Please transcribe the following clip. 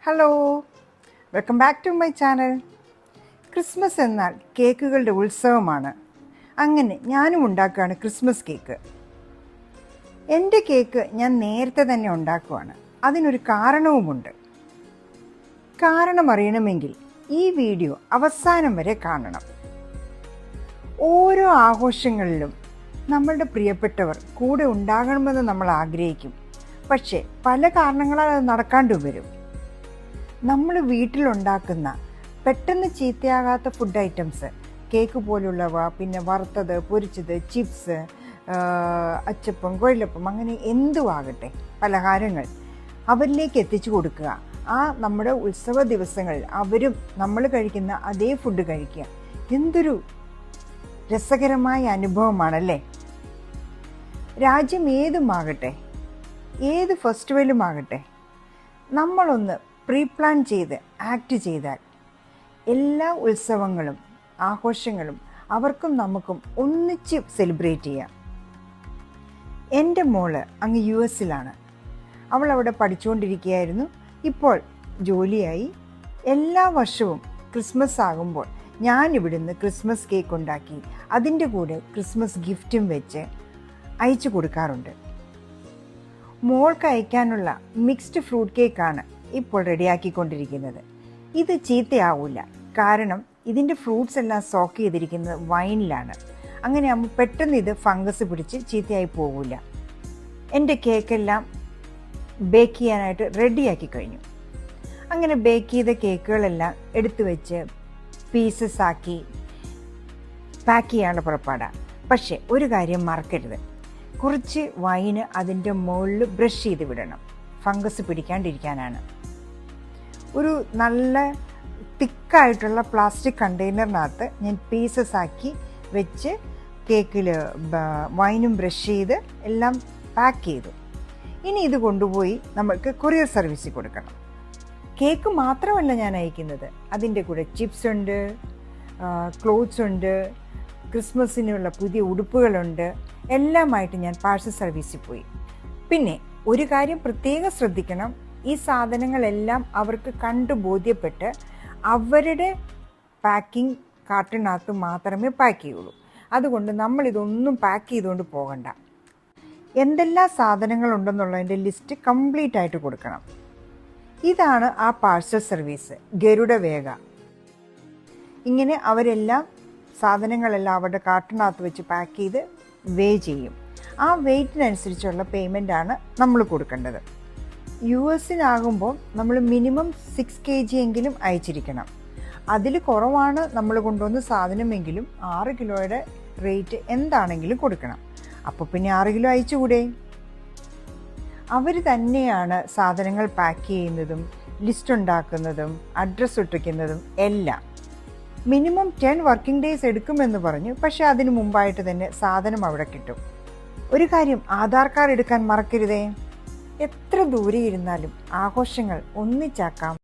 Hello, welcome back to my channel. Christmas എന്നാൽ കേക്കുകളുടെ ഉത്സവമാണ്. അങ്ങനെ ഞാനും ഉണ്ടാക്കുകയാണ് ക്രിസ്മസ് കേക്ക്. എൻ്റെ കേക്ക് ഞാൻ നേരത്തെ തന്നെ ഉണ്ടാക്കുവാണ്. അതിനൊരു കാരണവുമുണ്ട്. കാരണം അറിയണമെങ്കിൽ ഈ വീഡിയോ അവസാനം വരെ കാണണം. ഓരോ ആഘോഷങ്ങളിലും നമ്മളുടെ പ്രിയപ്പെട്ടവർ കൂടെ ഉണ്ടാകണമെന്ന് നമ്മൾ ആഗ്രഹിക്കും. പക്ഷേ പല കാരണങ്ങളാൽ അത് നടക്കാണ്ട് വരും. നമ്മൾ വീട്ടിലുണ്ടാക്കുന്ന പെട്ടെന്ന് ചീത്തയാകാത്ത ഫുഡ് ഐറ്റംസ്, കേക്ക് പോലുള്ളവ, പിന്നെ വറുത്തത്, പൊരിച്ചത്, ചിപ്സ്, അച്ചപ്പം, കൊഴലപ്പം, അങ്ങനെ എന്തുവാകട്ടെ പലഹാരങ്ങൾ അവരിലേക്ക് എത്തിച്ചു കൊടുക്കുക. നമ്മുടെ ഉത്സവ ദിവസങ്ങളിൽ അവരും നമ്മൾ കഴിക്കുന്ന അതേ ഫുഡ് കഴിക്കുക. എന്തൊരു രസകരമായ അനുഭവമാണല്ലേ. രാജ്യം ഏതുമാകട്ടെ, ഏത് ഫെസ്റ്റിവലുമാകട്ടെ, നമ്മളൊന്ന് പ്രീ പ്ലാൻ ചെയ്ത് ആക്ട് ചെയ്താൽ എല്ലാ ഉത്സവങ്ങളും ആഘോഷങ്ങളും അവർക്കും നമുക്കും ഒന്നിച്ച് സെലിബ്രേറ്റ് ചെയ്യാം. എൻ്റെ മോള് അങ്ങ് US-ലാണ്. അവൾ അവിടെ പഠിച്ചുകൊണ്ടിരിക്കുകയായിരുന്നു. ഇപ്പോൾ ജോലിയായി. എല്ലാ വർഷവും ക്രിസ്മസ് ആകുമ്പോൾ ഞാൻ ഇവിടുന്ന് ക്രിസ്മസ് കേക്ക് ഉണ്ടാക്കി അതിൻ്റെ കൂടെ ക്രിസ്മസ് ഗിഫ്റ്റും വെച്ച് അയച്ചു കൊടുക്കാറുണ്ട്. മോൾക്ക് അയക്കാനുള്ള മിക്സ്ഡ് ഫ്രൂട്ട് കേക്കാണ് ഇപ്പോൾ റെഡിയാക്കിക്കൊണ്ടിരിക്കുന്നത്. ഇത് ചീത്തയാവില്ല, കാരണം ഇതിൻ്റെ ഫ്രൂട്ട്സ് എല്ലാം സോക്ക് ചെയ്തിരിക്കുന്നത് വൈനിലാണ്. അങ്ങനെ ആകുമ്പോൾ പെട്ടെന്ന് ഇത് ഫംഗസ് പിടിച്ച് ചീത്തയായി പോകില്ല. എൻ്റെ കേക്കെല്ലാം ബേക്ക് ചെയ്യാനായിട്ട് റെഡിയാക്കി കഴിഞ്ഞു. അങ്ങനെ ബേക്ക് ചെയ്ത കേക്കുകളെല്ലാം എടുത്തു വെച്ച് പീസസ് ആക്കി പാക്ക് ചെയ്യാനുള്ള പുറപ്പാടാണ്. പക്ഷേ ഒരു കാര്യം മറക്കരുത്, കുറച്ച് വൈന് അതിൻ്റെ മുകളിൽ ബ്രഷ് ചെയ്ത് വിടണം, ഫംഗസ് പിടിക്കാണ്ടിരിക്കാനാണ്. ഒരു നല്ല തിക്കായിട്ടുള്ള പ്ലാസ്റ്റിക് കണ്ടെയ്നറിനകത്ത് ഞാൻ പീസസ് ആക്കി വെച്ച് കേക്കിൽ വൈനും ബ്രഷ് ചെയ്ത് എല്ലാം പാക്ക് ചെയ്തു. ഇനി ഇത് കൊണ്ടുപോയി നമ്മൾക്ക് കൊറിയർ സർവീസിൽ കൊടുക്കണം. കേക്ക് മാത്രമല്ല ഞാൻ അയക്കുന്നത്, അതിൻ്റെ കൂടെ ചിപ്സ് ഉണ്ട്, ക്ലോത്ത്സ് ഉണ്ട്, ക്രിസ്മസിനുള്ള പുതിയ ഉടുപ്പുകളുണ്ട്, എല്ലാമായിട്ട് ഞാൻ പാഴ്സൽ സർവീസിൽ പോയി. പിന്നെ ഒരു കാര്യം പ്രത്യേകം ശ്രദ്ധിക്കണം, ഈ സാധനങ്ങളെല്ലാം അവർക്ക് കണ്ടു ബോധ്യപ്പെട്ട് അവരുടെ പാക്കിംഗ് കാർട്ടിനകത്ത് മാത്രമേ പാക്ക് ചെയ്യുള്ളൂ. അതുകൊണ്ട് നമ്മളിതൊന്നും പാക്ക് ചെയ്തുകൊണ്ട് പോകണ്ട. എന്തെല്ലാം സാധനങ്ങളുണ്ടെന്നുള്ളതിൻ്റെ ലിസ്റ്റ് കംപ്ലീറ്റ് ആയിട്ട് കൊടുക്കണം. ഇതാണ് ആ പാഴ്സൽ സർവീസ്, ഗരുഡവേഗ. ഇങ്ങനെ അവരെല്ലാം സാധനങ്ങളെല്ലാം അവരുടെ കാർട്ടിനകത്ത് വെച്ച് പാക്ക് ചെയ്ത് വേ ചെയ്യും. ആ വെയ്റ്റിനനുസരിച്ചുള്ള പേയ്മെൻ്റാണ് നമ്മൾ കൊടുക്കേണ്ടത്. US-നാകുമ്പോൾ നമ്മൾ മിനിമം 6 kg എങ്കിലും അയച്ചിരിക്കണം. അതിൽ കുറവാണ് നമ്മൾ കൊണ്ടുവന്ന സാധനമെങ്കിലും 6 കിലോയുടെ റേറ്റ് എന്താണെങ്കിലും കൊടുക്കണം. അപ്പോൾ പിന്നെ 6 കിലോ അയച്ചുകൂടെ? അവർ തന്നെയാണ് സാധനങ്ങൾ പാക്ക് ചെയ്യുന്നതും ലിസ്റ്റ് ഉണ്ടാക്കുന്നതും അഡ്രസ്സ് ഒട്ടിക്കുന്നതും എല്ലാം. മിനിമം 10 വർക്കിംഗ് ഡേയ്സ് എടുക്കുമെന്ന് പറഞ്ഞു. പക്ഷെ അതിന് മുമ്പായിട്ട് തന്നെ സാധനം അവിടെ കിട്ടും. ഒരു കാര്യം, ആധാർ കാർഡ് എടുക്കാൻ മറക്കരുതേ. എത്ര ദൂരെ ഇരുന്നാലും ആഘോഷങ്ങൾ ഒന്നിച്ചാക്കാം.